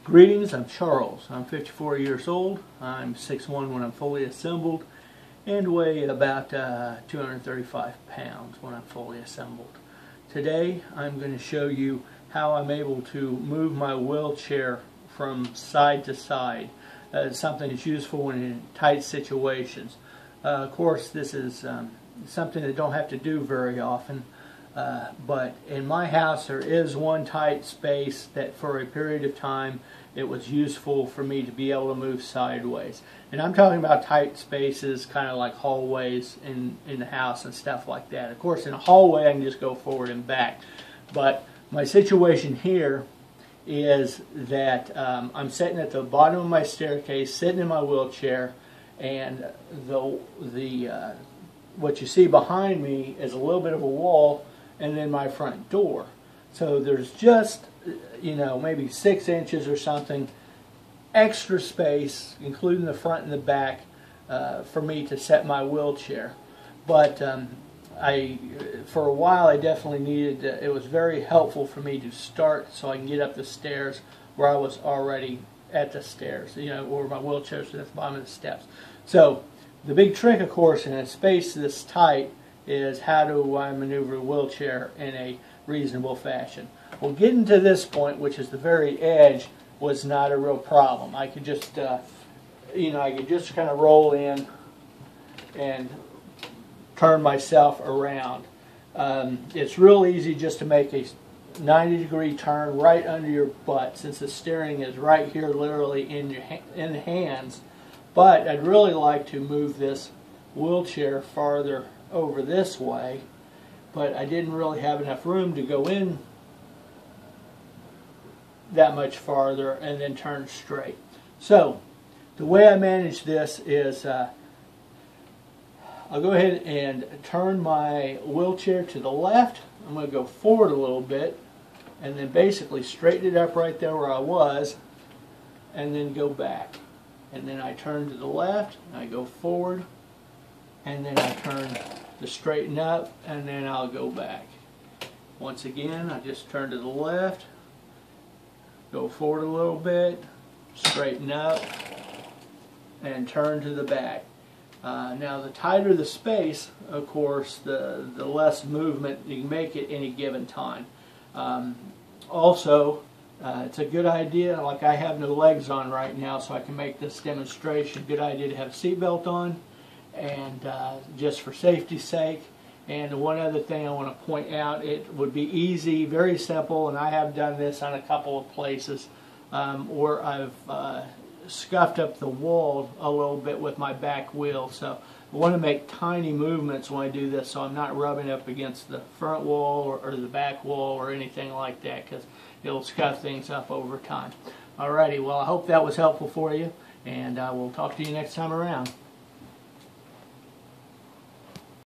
Greetings, I'm Charles. I'm 54 years old. I'm 6'1" when I'm fully assembled and weigh about 235 pounds when I'm fully assembled. Today I'm going to show you how I'm able to move my wheelchair from side to side. Something that's useful when in tight situations. Of course, this is something that don't have to do very often. But in my house there is one tight space that for a period of time it was useful for me to be able to move sideways. And I'm talking about tight spaces, kind of like hallways in the house and stuff like that. Of course, in a hallway I can just go forward and back. But my situation here is that I'm sitting at the bottom of my staircase, sitting in my wheelchair, and what you see behind me is a little bit of a wall and then my front door. So there's just, maybe 6 inches or something extra space, including the front and the back, for me to set my wheelchair. But for a while I definitely needed, it was very helpful for me to start so I can get up the stairs where I was already at the stairs, where my wheelchair is at the bottom of the steps. So the big trick, of course, in a space this tight is how do I maneuver a wheelchair in a reasonable fashion. Well, getting to this point, which is the very edge, was not a real problem. I could just, I could just kind of roll in and turn myself around. It's real easy just to make a 90-degree turn right under your butt, since the steering is right here, literally in the hands. But I'd really like to move this wheelchair farther over this way, but I didn't really have enough room to go in that much farther and then turn straight. So the way I manage this is I'll go ahead and turn my wheelchair to the left. I'm going to go forward a little bit and then basically straighten it up right there where I was and then go back. And then I turn to the left, I go forward, and then I turn to straighten up, and then I'll go back. Once again, I just turn to the left, go forward a little bit, straighten up, and turn to the back. Now the tighter the space, of course, the less movement you can make at any given time. Also, it's a good idea, like I have no legs on right now, so I can make this demonstration. Good idea to have a seatbelt on, and just for safety's sake. And one other thing I want to point out, it would be easy, very simple, and I have done this on a couple of places where I've scuffed up the wall a little bit with my back wheel. So I want to make tiny movements when I do this, so I'm not rubbing up against the front wall or the back wall or anything like that, because it'll scuff things up over time. Alrighty, well, I hope that was helpful for you, and I will talk to you next time around.